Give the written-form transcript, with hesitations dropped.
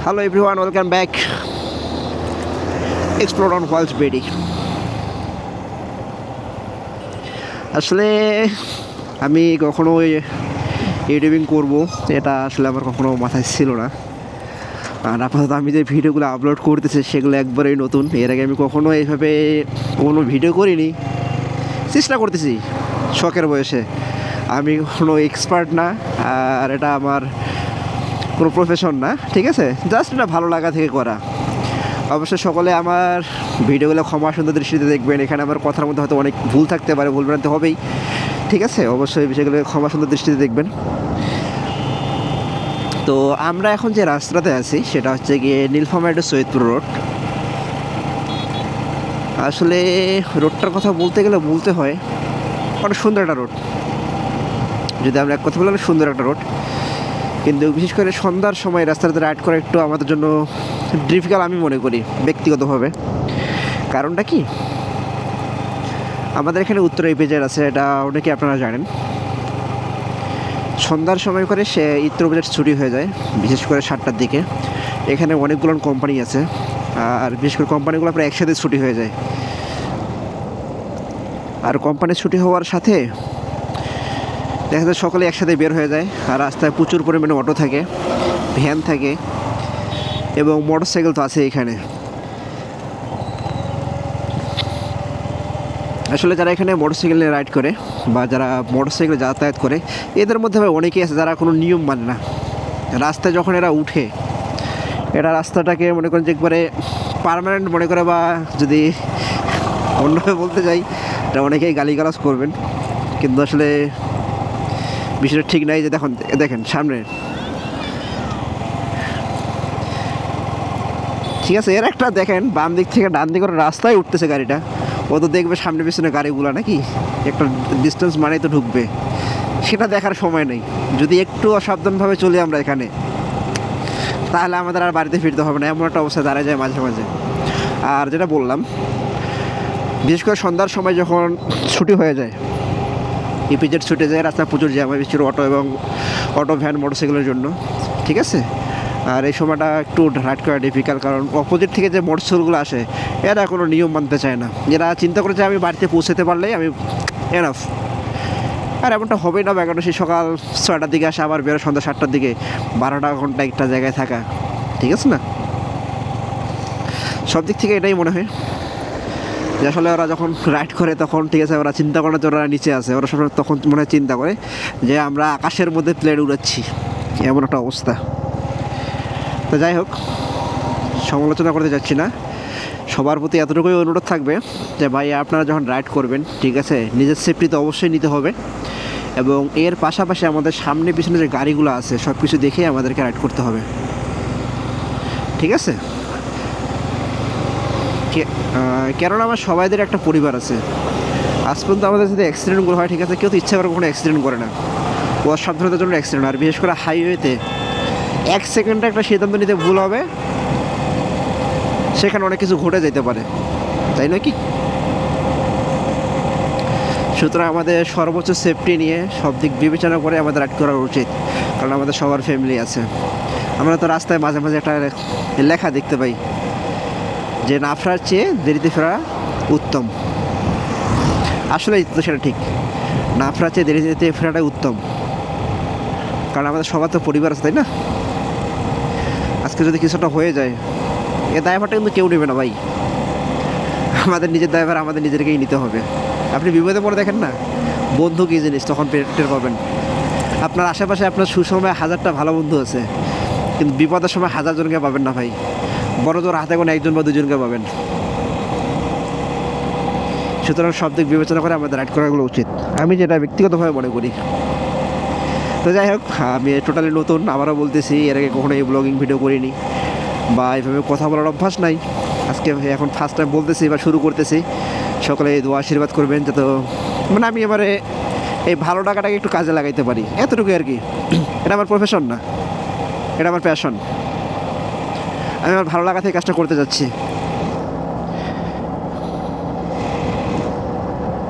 Hello everyone, welcome back. Explore on World's Beatty. আসলে আমি কখনো ইউটিউবিং করব এটা আসলে আমার কখনো মাথায় ছিল না। আর আপাতত আমি যে ভিডিওগুলো আপলোড করতেছি সেগুলো একবারেই নতুন। এর আগে আমি কখনো এইভাবে কোনো ভিডিও করিনি, চেষ্টা করতেছি শখের বয়সে। আমি কোনো এক্সপার্ট না, আর এটা আমার কোনো প্রফেশন না, ঠিক আছে? জাস্ট এটা ভালো লাগা থেকে করা। অবশ্যই সকলে আমার ভিডিওগুলো ক্ষমা সুন্দর দৃষ্টিতে দেখবেন। এখানে আমার কথার মধ্যে হয়তো অনেক ভুল থাকতে পারে, ভুল ভ্রান্তি হবেই, ঠিক আছে? অবশ্যই বিষয়গুলো ক্ষমা সুন্দর দৃষ্টিতে দেখবেন। তো আমরা এখন যে রাস্তাতে আছি সেটা হচ্ছে গিয়ে নীলফামারী টু সৈয়দপুর রোড। আসলে রোডটার কথা বলতে গেলে বলতে হয় অনেক সুন্দর একটা রোড। যদি আমরা এক কথা বলি, অনেক সুন্দর একটা রোড, কিন্তু বিশেষ করে সন্ধ্যার সময় রাস্তাতে রাইড করা একটু আমাদের জন্য ডিফিকাল্ট আমি মনে করি ব্যক্তিগতভাবে। কারণটা কি, আমাদের এখানে উত্তর ইপিজেড আছে, এটা অনেকে আপনারা জানেন। সন্ধ্যার সময় করে সে উত্তর ইপিজেড ছুটি হয়ে যায়, বিশেষ করে 7টার দিকে। এখানে অনেকগুলো কোম্পানি আছে, আর বিশেষ করে কোম্পানিগুলো প্রায় একসাথে ছুটি হয়ে যায়। আর কোম্পানির ছুটি হওয়ার সাথে দেখা যায় সকলে একসাথে বের হয়ে যায়। আর রাস্তায় প্রচুর পরিমাণে অটো থাকে, ভ্যান থাকে, এবং মোটরসাইকেল তো আছে এখানে। আসলে যারা এখানে মোটরসাইকেলে রাইড করে বা যারা মোটরসাইকেলে যাতায়াত করে, এদের মধ্যে অনেকেই আছে যারা কোনো নিয়ম মানে না। রাস্তায় যখন এরা উঠে, এরা রাস্তাটাকে মনে করেন যে একবারে পার্মানেন্ট মনে করে, বা যদি অন্যভাবে বলতে যাই, এটা অনেকেই গালিগালাজ করবেন, কিন্তু আসলে বিষয়টা ঠিক নাই। যে দেখেন সামনে, ঠিক আছে, এর একটা দেখেন বাম দিক থেকে ডান দিকে রাস্তায় উঠতেছে গাড়িটা, ও তো দেখবে সামনে পিছনে গাড়িগুলো নাকি একটা ডিস্টেন্স মানেই তো ঢুকবে, সেটা দেখার সময় নেই। যদি একটু অসাবধানভাবে চলি আমরা এখানে, তাহলে আমাদের আর বাড়িতে ফিরতে হবে না, এমন একটা অবস্থা দাঁড়ায় যায় মাঝে মাঝে। আর যেটা বললাম, বিশেষ করে সন্ধ্যার সময় যখন ছুটি হয়ে যায়, ইপিজেড ছুটে যায়, রাস্তা প্রচুর জ্যাম হয়, বিশেষ করে অটো ভ্যান মোটরসাইকেলের জন্য, ঠিক আছে? আর এই সময়টা একটু রাইড করা ডিফিকাল্ট, কারণ অপোজিট থেকে যে মোটরসাইকেলগুলো আসে এরা কোনো নিয়ম মানতে চায় না। এরা চিন্তা করে যে আমি বাড়িতে পৌঁছাতে পারলেই আমি এনাফ। আর এমনটা হবেই না, কারণ সেই সকাল 6টার দিকে আসে, আবার বেরো সন্ধ্যা 7টার দিকে, 12টা ঘন্টা একটা জায়গায় থাকা, ঠিক আছে না? সব দিক থেকে এটাই মনে হয় যে আসলে ওরা যখন রাইড করে তখন, ঠিক আছে, ওরা চিন্তা করে যে ওরা নিচে আছে, ওরা সব তখন মনে হয় চিন্তা করে যে আমরা আকাশের মধ্যে প্লেন উড়াচ্ছি, এমন একটা অবস্থা। তো যাই হোক, সমালোচনা করতে যাচ্ছি না, সবার প্রতি এতটুকুই অনুরোধ থাকবে যে ভাই, আপনারা যখন রাইড করবেন, ঠিক আছে, নিজের সেফটি তো অবশ্যই নিতে হবে, এবং এর পাশাপাশি আমাদের সামনে পিছনে যে গাড়িগুলো আছে সব কিছু দেখেই আমাদেরকে রাইড করতে হবে, ঠিক আছে? কেননা আমার সবাইদের একটা পরিবার আছে। আজ পর্যন্ত আমাদের যদি অ্যাক্সিডেন্টগুলো হয়, ঠিক আছে, কেউ তো ইচ্ছা করে কখনো অ্যাক্সিডেন্ট করে না, অসাবধানতার জন্য অ্যাক্সিডেন্ট। আর বিশেষ করে হাইওয়েতে 1 সেকেন্ডে একটা সিদ্ধান্ত নিতে ভুল হবে, সেখানে অনেক কিছু ঘটে যেতে পারে, তাই নয় কি? সুতরাং আমাদের সর্বোচ্চ সেফটি নিয়ে সব দিক বিবেচনা করে আমাদের রাইড করা উচিত, কারণ আমাদের সবার ফ্যামিলি আছে। আমরা তো রাস্তায় মাঝে মাঝে একটা লেখা দেখতে পাই যে না ফেরার চেয়ে দেরিতে ফেরা উত্তম। আসলে তো সেটা ঠিক, না ফেরার চেয়ে দেরিতে ফেরাটাই উত্তম, কারণ আমাদের সবার তো পরিবার আছে, তাই না? আজকে যদি কিছুটা হয়ে যায়, এ দায়ভারটা কিন্তু কেউ নেবে না ভাই, আমাদের নিজের দায়ভার আমাদের নিজেদেরকেই নিতে হবে। আপনি বিপদে পড়ে দেখেন না, বন্ধু কী জিনিস তখন টের পাবেন। আপনার আশেপাশে আপনার সুসময়ে 1000টা ভালো বন্ধু আছে, কিন্তু বিপদের সময় 1000 জনকে পাবেন না ভাই, বড় জোর হাতে কোনো 1জন বা 2জনকে পাবেন। সুতরাং সব দিক বিবেচনা করে আমাদের রাইড করাগুলো উচিত, আমি যেটা ব্যক্তিগতভাবে মনে করি। তো যাই হোক, আমি টোটালি নতুন, আবারও বলতেছি, এর আগে কখনো এই ব্লগিং ভিডিও করিনি বা এইভাবে কথা বলার অভ্যাস নাই। আজকে এখন ফার্স্ট টাইম বলতেছি বা শুরু করতেছি। সকলে দোয়া আশীর্বাদ করবেন যাতে মানে আমি এবারে এই ভালো টাকাটাকে একটু কাজে লাগাইতে পারি, এতটুকু আর কি। এটা আমার প্রফেশন না, এটা আমার প্যাশন। আমি আমার ভালো লাগা থেকে কাজটা করতে যাচ্ছি।